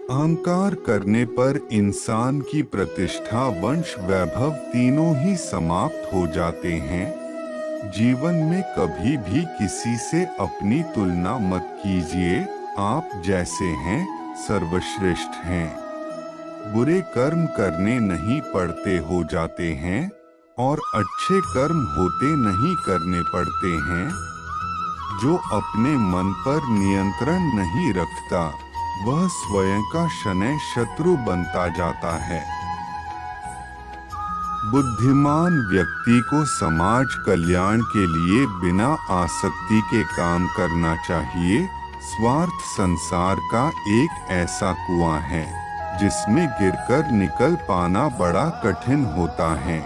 अहंकार करने पर इंसान की प्रतिष्ठा, वंश, वैभव तीनों ही समाप्त हो जाते हैं। जीवन में कभी भी किसी से अपनी तुलना मत कीजिए। आप जैसे हैं सर्वश्रेष्ठ हैं। बुरे कर्म करने नहीं पड़ते, हो जाते हैं, और अच्छे कर्म होते नहीं, करने पड़ते हैं। जो अपने मन पर नियंत्रण नहीं रखता, वह स्वयं का शनै शत्रु बनता जाता है। बुद्धिमान व्यक्ति को समाज कल्याण के लिए बिना आसक्ति के काम करना चाहिए। स्वार्थ संसार का एक ऐसा कुआं है जिसमें गिरकर निकल पाना बड़ा कठिन होता है।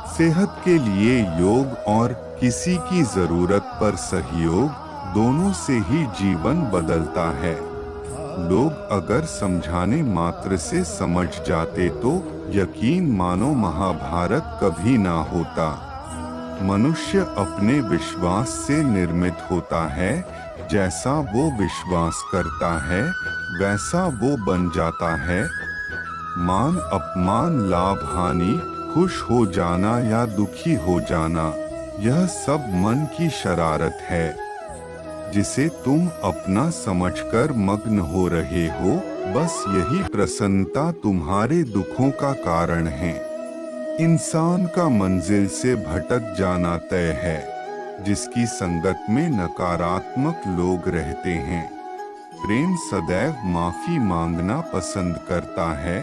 सेहत के लिए योग और किसी की जरूरत पर सहयोग, दोनों से ही जीवन बदलता है। लोग अगर समझाने मात्र से समझ जाते तो यकीन मानो महाभारत कभी ना होता। मनुष्य अपने विश्वास से निर्मित होता है। जैसा वो विश्वास करता है वैसा वो बन जाता है। मान अपमान, लाभ हानि, खुश हो जाना या दुखी हो जाना, यह सब मन की शरारत है जिसे तुम अपना समझकर मग्न हो रहे हो। बस यही प्रसन्नता तुम्हारे दुखों का कारण है। इंसान का मंजिल से भटक जाना तय है। जिसकी संगत में नकारात्मक लोग रहते हैं। प्रेम सदैव माफी मांगना पसंद करता है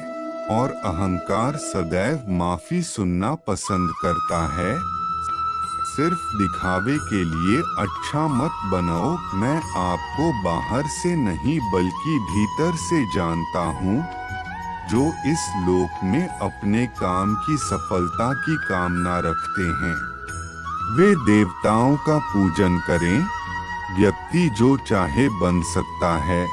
और अहंकार सदैव माफी सुनना पसंद करता है। सिर्फ दिखावे के लिए अच्छा मत बनो। मैं आपको बाहर से नहीं बल्कि भीतर से जानता हूँ। जो इस लोक में अपने काम की सफलता की कामना रखते हैं, वे देवताओं का पूजन करें। व्यक्ति जो चाहे बन सकता है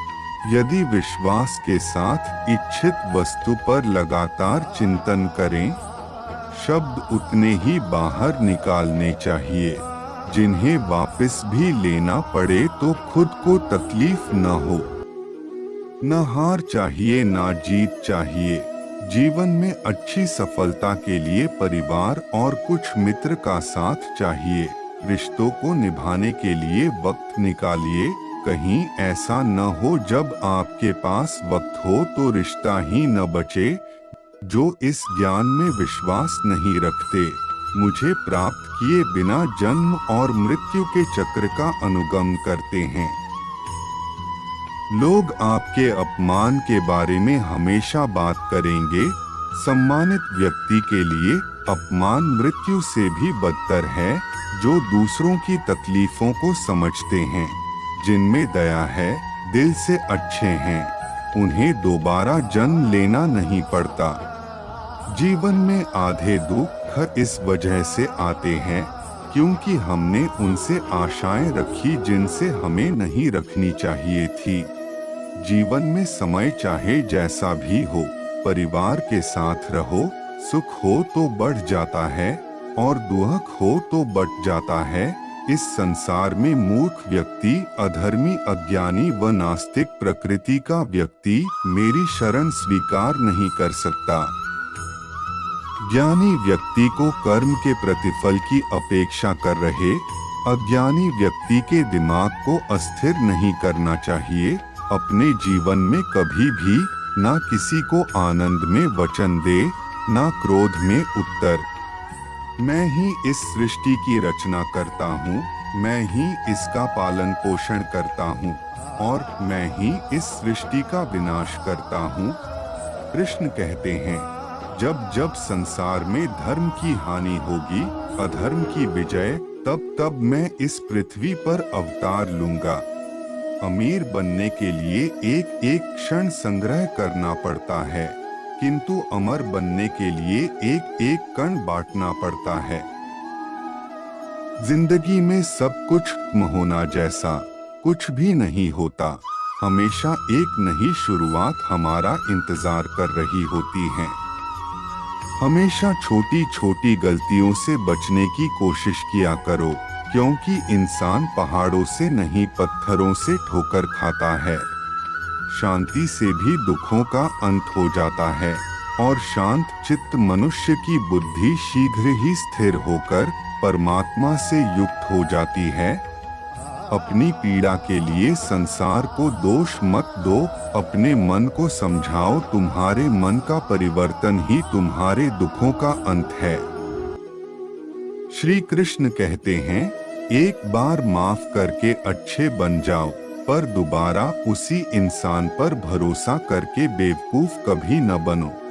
यदि विश्वास के साथ इच्छित वस्तु पर लगातार चिंतन करें। शब्द उतने ही बाहर निकालने चाहिए जिन्हें वापस भी लेना पड़े तो खुद को तकलीफ न हो। न हार चाहिए न जीत चाहिए। जीवन में अच्छी सफलता के लिए परिवार और कुछ मित्र का साथ चाहिए। रिश्तों को निभाने के लिए वक्त निकालिए। कहीं ऐसा न हो जब आपके पास वक्त हो तो रिश्ता ही न बचे। जो इस ज्ञान में विश्वास नहीं रखते, मुझे प्राप्त किए बिना जन्म और मृत्यु के चक्र का अनुगमन करते हैं। लोग आपके अपमान के बारे में हमेशा बात करेंगे। सम्मानित व्यक्ति के लिए अपमान मृत्यु से भी बदतर है। जो दूसरों की तकलीफों को समझते हैं, जिनमें दया है, दिल से अच्छे हैं, उन्हें दोबारा जन्म लेना नहीं पड़ता। जीवन में आधे दुख इस वजह से आते हैं क्योंकि हमने उनसे आशाएं रखी जिनसे हमें नहीं रखनी चाहिए थी। जीवन में समय चाहे जैसा भी हो, परिवार के साथ रहो। सुख हो तो बढ़ जाता है और दुख हो तो बट जाता है। इस संसार में मूर्ख व्यक्ति, अधर्मी, अज्ञानी व नास्तिक प्रकृति का व्यक्ति मेरी शरण स्वीकार नहीं कर सकता। ज्ञानी व्यक्ति को कर्म के प्रतिफल की अपेक्षा कर रहे, अज्ञानी व्यक्ति के दिमाग को अस्थिर नहीं करना चाहिए। अपने जीवन में कभी भी ना किसी को आनंद में वचन दे, ना क्रोध में उत्तर। मैं ही इस सृष्टि की रचना करता हूँ, मैं ही इसका पालन पोषण करता हूँ और मैं ही इस सृष्टि का विनाश करता हूँ। कृष्ण कहते हैं, जब जब संसार में धर्म की हानि होगी, अधर्म की विजय, तब तब मैं इस पृथ्वी पर अवतार लूंगा। अमीर बनने के लिए एक एक क्षण संग्रह करना पड़ता है, किंतु अमर बनने के लिए एक एक कण बांटना पड़ता है। जिंदगी में सब कुछ खत्म होना जैसा कुछ भी नहीं होता। हमेशा एक नई शुरुआत हमारा इंतजार कर रही होती है। हमेशा छोटी छोटी गलतियों से बचने की कोशिश किया करो, क्योंकि इंसान पहाड़ों से नहीं पत्थरों से ठोकर खाता है। शांति से भी दुखों का अंत हो जाता है और शांत चित्त मनुष्य की बुद्धि शीघ्र ही स्थिर होकर परमात्मा से युक्त हो जाती है। अपनी पीड़ा के लिए संसार को दोष मत दो, अपने मन को समझाओ, तुम्हारे मन का परिवर्तन ही तुम्हारे दुखों का अंत है। श्री कृष्ण कहते हैं, एक बार माफ करके अच्छे बन जाओ, पर दोबारा उसी इंसान पर भरोसा करके बेवकूफ कभी न बनो।